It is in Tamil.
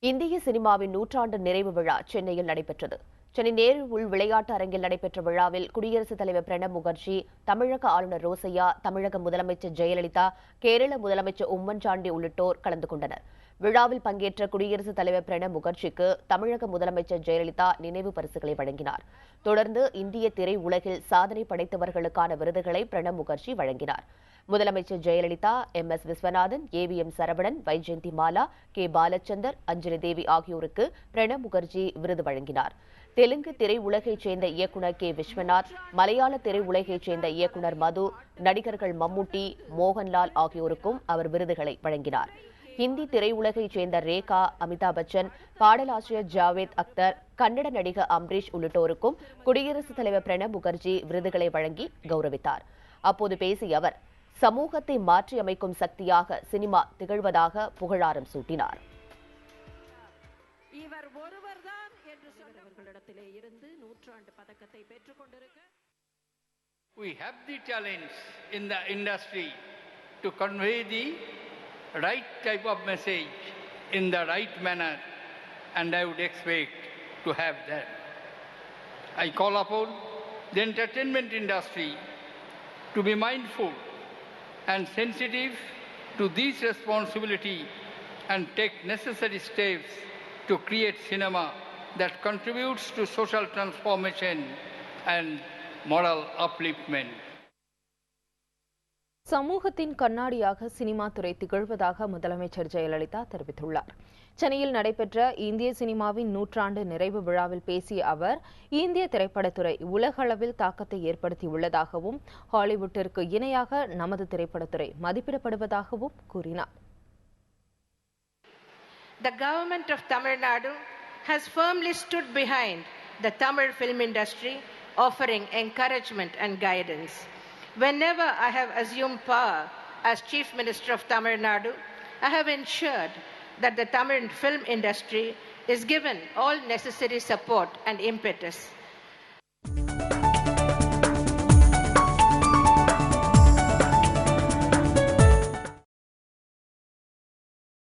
இந்திய சினிமாவின் நூற்றாண்டு நிறைவு விழா சென்னையில் நடைபெற்றது. சென்னை நேரு உள் விளையாட்டு அரங்கில் நடைபெற்ற விழாவில் குடியரசுத் தலைவர் பிரணப் முகர்ஜி, தமிழக ஆளுநர் ரோசையா, தமிழக முதலமைச்சர் ஜெயலலிதா, கேரள முதலமைச்சர் உம்மன் சாண்டி உள்ளிட்டோர் கலந்து கொண்டனர். விழாவில் பங்கேற்ற குடியரசுத் தலைவர் பிரணப் முகர்ஜிக்கு தமிழக முதலமைச்சர் ஜெயலலிதா நினைவு பரிசுகளை வழங்கினார். தொடர்ந்து இந்திய திரை உலகில் சாதனை படைத்தவர்களுக்கான விருதுகளை பிரணப் முகர்ஜி வழங்கினார். முதலமைச்சர் Jayalalithaa, MS Viswanathan, AVM Saravanan, Vyjayanthi Mala, K Balachander, அஞ்சலி தேவி ஆகியோருக்கு பிரணப் முகர்ஜி விருது வழங்கினார். தெலுங்கு திரை உலகைச் சேர்ந்த இயக்குநர் K விஸ்வநாத், மலையாள திரை உலகைச் சேர்ந்த இயக்குநர் மது, நடிகர்கள் மம்முட்டி, மோகன்லால் ஆகியோருக்கும் அவர் விருதுகளை வழங்கினார். ஹிந்தி திரையுலகைச் சேர்ந்த ரேகா, அமிதாப் பச்சன், பாடலாசிரியர் ஜாவேத் அக்தர், கன்னட நடிகர் அம்பரீஷ் உள்ளிட்டோருக்கும் குடியரசுத் தலைவர் பிரணப் முகர்ஜி விருதுகளை வழங்கி கௌரவித்தார். அப்போது பேசிய அவர், சமூகத்தை மாற்றியமைக்கும் சக்தியாக சினிமா திகழ்வதாக புகழாரம் சூட்டினார். இவர் ஒருவர்தான் என்று சொன்னவர்களிடத்திலே இருந்து நூற்றாண்டு பதக்கத்தை பெற்றுக் கொண்டிருக்க We have the challenge in the industry to convey the right type of message in the right manner, and I would expect to have that. I call upon the entertainment industry to be mindful and sensitive to this responsibility and take necessary steps to create cinema that contributes to social transformation and moral upliftment. சமூகத்தின் கண்ணாடியாக சினிமா துறை திகழ்வதாக முதலமைச்சர் ஜெயலலிதா தெரிவித்துள்ளார். சென்னையில் நடைபெற்ற இந்திய சினிமாவின் நூற்றாண்டு நிறைவு விழாவில் பேசிய அவர், இந்திய திரைப்படத்துறை உலகளவில் தாக்கத்தை ஏற்படுத்தியுள்ளதாகவும் ஹாலிவுட்டிற்கு இணையாக நமது திரைப்படத்துறை மதிப்பிடப்படுவதாகவும் கூறினார். The government of Tamil Nadu has firmly stood behind the Tamil film industry, offering encouragement and guidance. Whenever I have assumed power as Chief Minister of Tamil Nadu, I have ensured that the Tamil film industry is given all necessary support and impetus.